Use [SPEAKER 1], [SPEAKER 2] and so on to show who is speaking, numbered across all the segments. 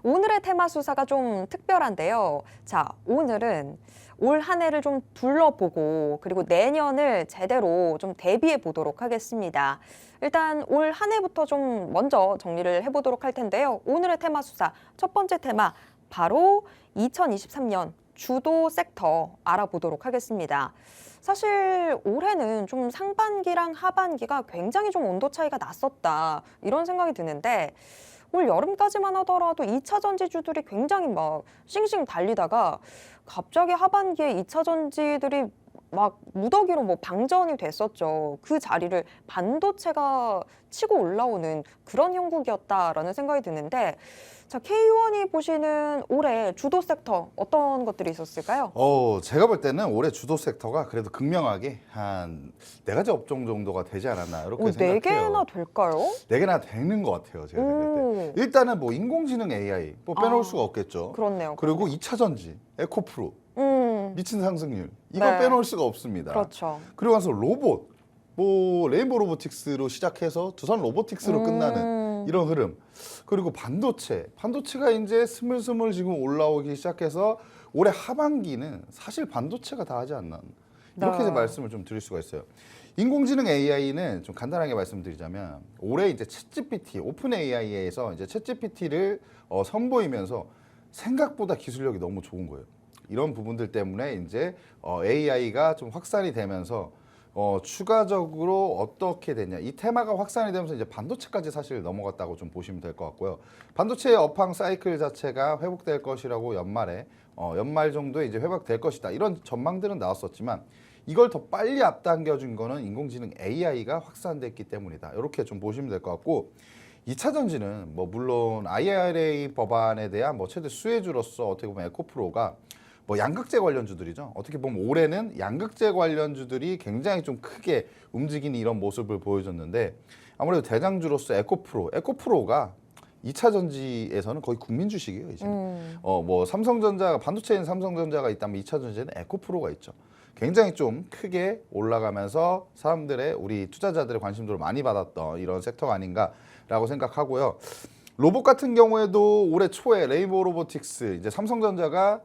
[SPEAKER 1] 오늘의 테마 수사가 좀 특별한데요. 자, 오늘은 올 한 해를 좀 둘러보고 그리고 내년을 제대로 좀 대비해 보도록 하겠습니다. 일단 올 한 해부터 좀 먼저 정리를 해보도록 할 텐데요. 오늘의 테마 수사 첫 번째 테마 바로 2023년 주도 섹터 알아보도록 하겠습니다. 사실 올해는 좀 상반기랑 하반기가 굉장히 좀 온도 차이가 났었다 이런 생각이 드는데 올 여름까지만 하더라도 2차 전지주들이 굉장히 막 싱싱 달리다가 갑자기 하반기에 2차 전지들이 막 무더기로 뭐 방전이 됐었죠. 그 자리를 반도체가 치고 올라오는 그런 형국이었다라는 생각이 드는데 자, K1이 보시는 올해 주도 섹터 어떤 것들이 있었을까요?
[SPEAKER 2] 제가 볼 때는 올해 주도 섹터가 그래도 극명하게 한 4가지 업종 정도가 되지 않았나 이렇게 생각해요.
[SPEAKER 1] 4개나 될까요?
[SPEAKER 2] 4개나 되는 것 같아요. 제가 생각할 때. 일단은 뭐 인공지능 AI 뭐 빼놓을 수가 없겠죠.
[SPEAKER 1] 그렇네요.
[SPEAKER 2] 그리고 2차 전지, 에코프로, 미친 상승률 이거
[SPEAKER 1] 네.
[SPEAKER 2] 빼놓을 수가 없습니다.
[SPEAKER 1] 그렇죠.
[SPEAKER 2] 그리고 나서 로봇, 뭐 레인보우 로보틱스로 시작해서 두산 로보틱스로 끝나는 이런 흐름. 그리고 반도체가 이제 스물스물 지금 올라오기 시작해서 올해 하반기는 사실 반도체가 다 하지 않나 이렇게
[SPEAKER 1] 네.
[SPEAKER 2] 말씀을 좀 드릴 수가 있어요. 인공지능 AI는 좀 간단하게 말씀드리자면 올해 이제 챗GPT, 오픈 AI에서 이제 챗GPT를 선보이면서 생각보다 기술력이 너무 좋은 거예요. 이런 부분들 때문에 이제 AI가 좀 확산이 되면서 추가적으로 어떻게 되냐 이 테마가 확산이 되면서 이제 반도체까지 사실 넘어갔다고 좀 보시면 될 것 같고요. 반도체의 업황 사이클 자체가 회복될 것이라고 연말 정도에 이제 회복될 것이다 이런 전망들은 나왔었지만 이걸 더 빨리 앞당겨준 거는 인공지능 AI가 확산됐기 때문이다. 이렇게 좀 보시면 될 것 같고 2차 전지는 뭐 물론 IRA 법안에 대한 뭐 최대 수혜주로서 어떻게 보면 에코프로가 뭐 양극재 관련주들이죠. 어떻게 보면 올해는 양극재 관련주들이 굉장히 좀 크게 움직이는 이런 모습을 보여줬는데 아무래도 대장주로서 에코프로가 2차 전지에서는 거의 국민 주식이에요, 이제. 뭐 삼성전자가 반도체에는 삼성전자가 있다면 2차 전지에는 에코프로가 있죠. 굉장히 좀 크게 올라가면서 우리 투자자들의 관심도를 많이 받았던 이런 섹터가 아닌가라고 생각하고요. 로봇 같은 경우에도 올해 초에 레인보우 로보틱스 이제 삼성전자가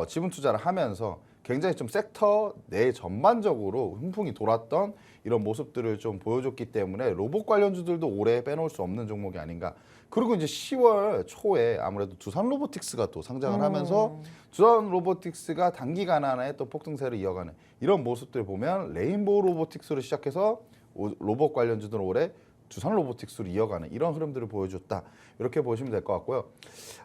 [SPEAKER 2] 지분 투자를 하면서 굉장히 좀 섹터 내 전반적으로 훈풍이 돌았던 이런 모습들을 좀 보여줬기 때문에 로봇 관련주들도 올해 빼놓을 수 없는 종목이 아닌가. 그리고 이제 10월 초에 아무래도 두산 로보틱스가 또 상장을 하면서 두산 로보틱스가 단기간 안에 또 폭등세를 이어가는 이런 모습들 보면 레인보우 로보틱스로 시작해서 로봇 관련주들은 올해 두산 로보틱스로 이어가는 이런 흐름들을 보여줬다. 이렇게 보시면 될 것 같고요.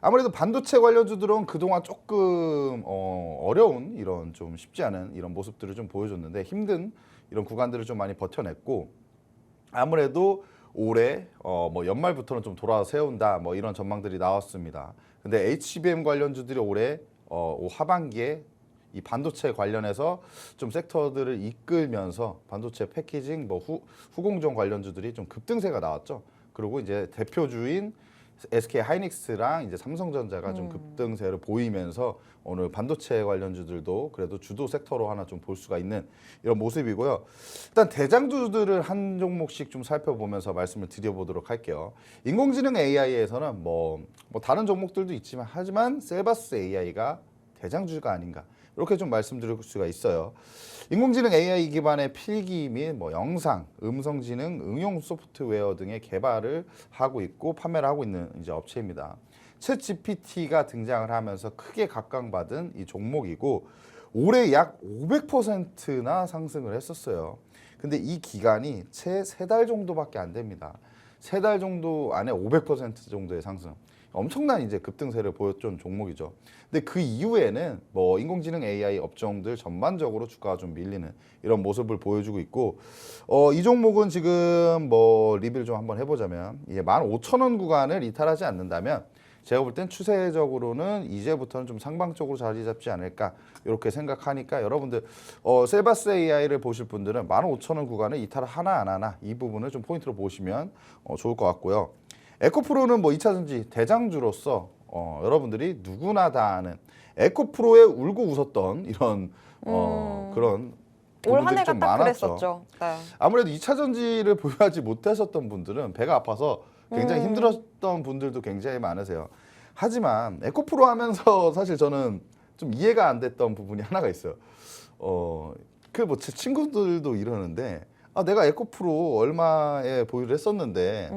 [SPEAKER 2] 아무래도 반도체 관련주들은 그동안 조금 어려운 이런 좀 쉽지 않은 이런 모습들을 좀 보여줬는데 힘든 이런 구간들을 좀 많이 버텨냈고 아무래도 올해 뭐 연말부터는 좀 돌아세운다 뭐 이런 전망들이 나왔습니다. 근데 HBM 관련주들이 올해 하반기에 이 반도체 관련해서 좀 섹터들을 이끌면서 반도체 패키징 뭐 후공정 관련주들이 좀 급등세가 나왔죠. 그리고 이제 대표주인 SK 하이닉스랑 이제 삼성전자가 좀 급등세를 보이면서 오늘 반도체 관련주들도 그래도 주도 섹터로 하나 좀 볼 수가 있는 이런 모습이고요. 일단 대장주들을 한 종목씩 좀 살펴보면서 말씀을 드려보도록 할게요. 인공지능 AI에서는 뭐 다른 종목들도 있지만 하지만 셀바스 AI가 대장주가 아닌가 이렇게 좀 말씀드릴 수가 있어요. 인공지능 AI 기반의 필기 및 뭐 영상, 음성지능, 응용 소프트웨어 등의 개발을 하고 있고 판매를 하고 있는 이제 업체입니다. 챗 GPT가 등장을 하면서 크게 각광받은 이 종목이고 올해 약 500%나 상승을 했었어요. 근데 이 기간이 채 3달 정도밖에 안 됩니다. 3달 정도 안에 500% 정도의 상승. 엄청난 이제 급등세를 보여준 종목이죠. 근데 그 이후에는 뭐 인공지능 AI 업종들 전반적으로 주가가 좀 밀리는 이런 모습을 보여주고 있고 이 종목은 지금 뭐 리뷰를 좀 한번 해보자면 이제 15,000원 구간을 이탈하지 않는다면 제가 볼 땐 추세적으로는 이제부터는 좀 상방적으로 자리 잡지 않을까 이렇게 생각하니까 여러분들 셀바스 AI를 보실 분들은 15,000원 구간을 이탈을 하나 안 하나 이 부분을 좀 포인트로 보시면 좋을 것 같고요. 에코프로는 뭐 2차 전지 대장주로서 여러분들이 누구나 다 아는 에코프로에 울고 웃었던 이런 그런
[SPEAKER 1] 올 한
[SPEAKER 2] 부분들이
[SPEAKER 1] 해가
[SPEAKER 2] 좀
[SPEAKER 1] 딱
[SPEAKER 2] 많았죠.
[SPEAKER 1] 그랬었죠. 네.
[SPEAKER 2] 아무래도 2차 전지를 보유하지 못하셨던 분들은 배가 아파서 굉장히 힘들었던 분들도 굉장히 많으세요. 하지만 에코프로 하면서 사실 저는 좀 이해가 안 됐던 부분이 하나가 있어요. 그 뭐 제 친구들도 이러는데 내가 에코프로 얼마에 보유를 했었는데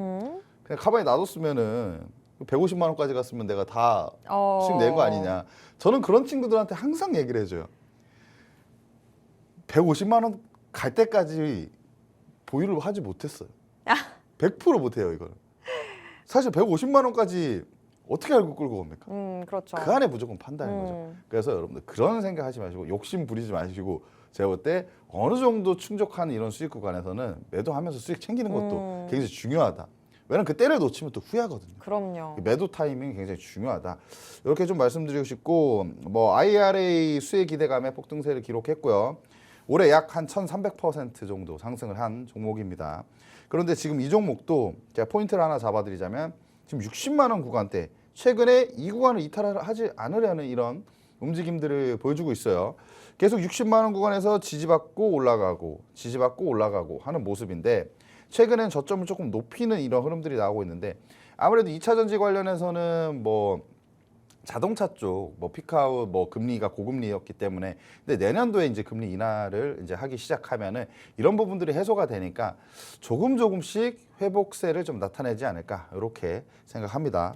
[SPEAKER 2] 그냥 가방에 놔뒀으면은 150만 원까지 갔으면 내가 다 수익 낸 거 아니냐. 저는 그런 친구들한테 항상 얘기를 해줘요. 150만 원 갈 때까지 보유를 하지 못했어요. 100% 못해요 이걸. 사실 150만 원까지 어떻게 알고 끌고 갑니까?
[SPEAKER 1] 그렇죠.
[SPEAKER 2] 그 안에 무조건 판다는 거죠. 그래서 여러분들 그런 생각하지 마시고 욕심 부리지 마시고 제가 볼 때 어느 정도 충족한 이런 수익 구간에서는 매도하면서 수익 챙기는 것도 굉장히 중요하다. 왜냐면 그 때를 놓치면 또 후회하거든요.
[SPEAKER 1] 그럼요.
[SPEAKER 2] 매도 타이밍이 굉장히 중요하다. 이렇게 좀 말씀드리고 싶고 뭐 IRA 수혜 기대감에 폭등세를 기록했고요. 올해 약 한 1,300% 정도 상승을 한 종목입니다. 그런데 지금 이 종목도 제가 포인트를 하나 잡아드리자면 지금 60만 원 구간대 최근에 이 구간을 이탈하지 않으려는 이런 움직임들을 보여주고 있어요. 계속 60만 원 구간에서 지지받고 올라가고 하는 모습인데 최근엔 저점을 조금 높이는 이런 흐름들이 나오고 있는데 아무래도 2차 전지 관련해서는 뭐 자동차 쪽, 뭐 피크아웃, 뭐 금리가 고금리였기 때문에 근데 내년도에 이제 금리 인하를 이제 하기 시작하면은 이런 부분들이 해소가 되니까 조금씩 회복세를 좀 나타내지 않을까 이렇게 생각합니다.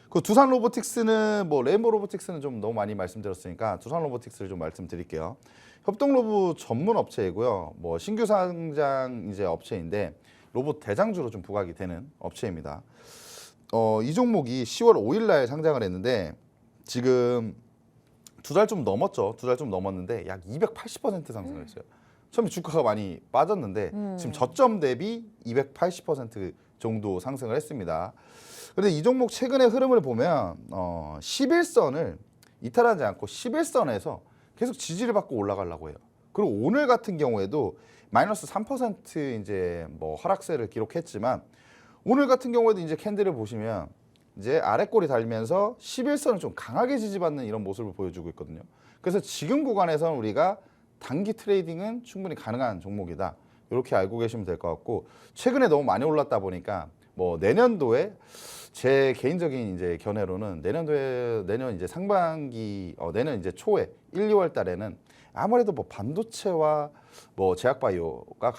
[SPEAKER 2] 그 두산 로보틱스는 뭐 레인보우 로보틱스는 좀 너무 많이 말씀드렸으니까 두산 로보틱스를 좀 말씀드릴게요. 협동 로봇 전문 업체이고요. 뭐 신규 상장 이제 업체인데 로봇 대장주로 좀 부각이 되는 업체입니다. 이 종목이 10월 5일 날 상장을 했는데 지금 2달 좀 넘었죠. 2달 좀 넘었는데 약 280% 상승을 했어요. 처음에 주가가 많이 빠졌는데 지금 저점 대비 280% 정도 상승을 했습니다. 그런데 이 종목 최근의 흐름을 보면 11선을 이탈하지 않고 11선에서 계속 지지를 받고 올라가려고 해요. 그리고 오늘 같은 경우에도 마이너스 3% 이제 뭐 하락세를 기록했지만 오늘 같은 경우에도 이제 캔들을 보시면 이제 아래꼬리 달리면서 11선을 좀 강하게 지지받는 이런 모습을 보여주고 있거든요. 그래서 지금 구간에서는 우리가 단기 트레이딩은 충분히 가능한 종목이다. 이렇게 알고 계시면 될 것 같고 최근에 너무 많이 올랐다 보니까 뭐 내년도에 제 개인적인 이제 견해로는 내년 이제 상반기 내년 이제 초에 1, 2월 달에는 아무래도 뭐 반도체와 뭐 제약바이오가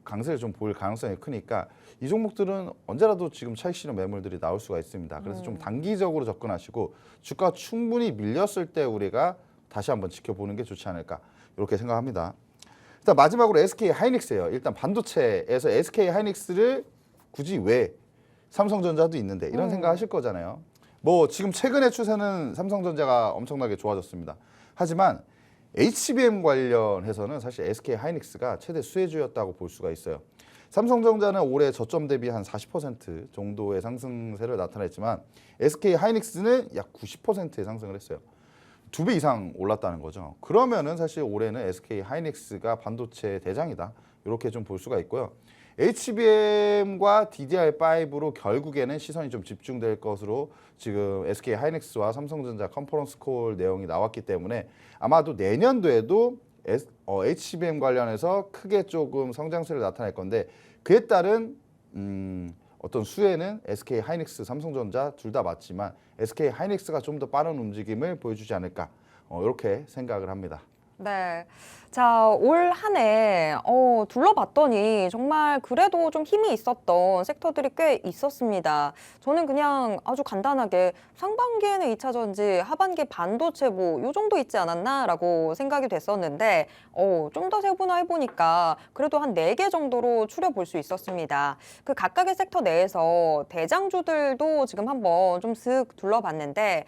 [SPEAKER 2] 강세를 좀 보일 가능성이 크니까 이 종목들은 언제라도 지금 차익 실현 매물들이 나올 수가 있습니다. 그래서 좀 단기적으로 접근하시고 주가 충분히 밀렸을 때 우리가 다시 한번 지켜보는 게 좋지 않을까 이렇게 생각합니다. 일단 마지막으로 SK 하이닉스예요. 일단 반도체에서 SK 하이닉스를 굳이 왜 삼성전자도 있는데 이런 생각하실 거잖아요. 뭐 지금 최근의 추세는 삼성전자가 엄청나게 좋아졌습니다. 하지만 HBM 관련해서는 사실 SK 하이닉스가 최대 수혜주였다고 볼 수가 있어요. 삼성전자는 올해 저점 대비 한 40% 정도의 상승세를 나타냈지만 SK 하이닉스는 약 90%의 상승을 했어요. 2배 이상 올랐다는 거죠. 그러면은 사실 올해는 SK 하이닉스가 반도체 대장이다. 이렇게 좀 볼 수가 있고요. HBM과 DDR5로 결국에는 시선이 좀 집중될 것으로 지금 SK 하이닉스와 삼성전자 컨퍼런스 콜 내용이 나왔기 때문에 아마도 내년도에도 HBM 관련해서 크게 조금 성장세를 나타낼 건데 그에 따른 어떤 수혜는 SK 하이닉스, 삼성전자 둘 다 맞지만 SK 하이닉스가 좀 더 빠른 움직임을 보여주지 않을까 이렇게 생각을 합니다.
[SPEAKER 1] 네. 자, 올 한 해 둘러봤더니 정말 그래도 좀 힘이 있었던 섹터들이 꽤 있었습니다. 저는 그냥 아주 간단하게 상반기에는 2차 전지, 하반기에 반도체 뭐 요 정도 있지 않았나라고 생각이 됐었는데 좀 더 세분화해 보니까 그래도 한 4개 정도로 추려볼 수 있었습니다. 그 각각의 섹터 내에서 대장주들도 지금 한번 좀 슥 둘러봤는데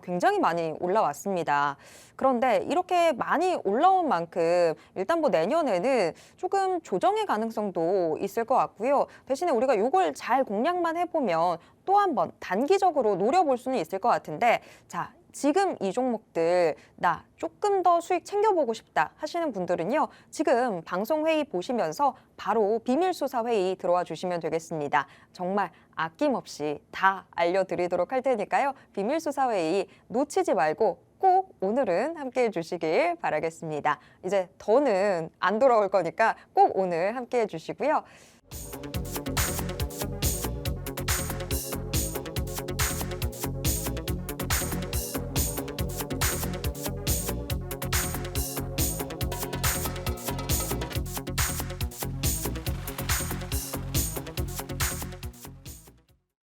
[SPEAKER 1] 굉장히 많이 올라왔습니다. 그런데 이렇게 많이 올라온 만큼 일단 뭐 내년에는 조금 조정의 가능성도 있을 것 같고요. 대신에 우리가 이걸 잘 공략만 해보면 또 한 번 단기적으로 노려볼 수는 있을 것 같은데 자, 지금 이 종목들 나 조금 더 수익 챙겨보고 싶다 하시는 분들은요. 지금 방송 회의 보시면서 바로 비밀수사 회의 들어와 주시면 되겠습니다. 정말 아낌없이 다 알려드리도록 할 테니까요. 비밀수사 회의 놓치지 말고 꼭 오늘은 함께해 주시길 바라겠습니다. 이제 더는 안 돌아올 거니까 꼭 오늘 함께해 주시고요.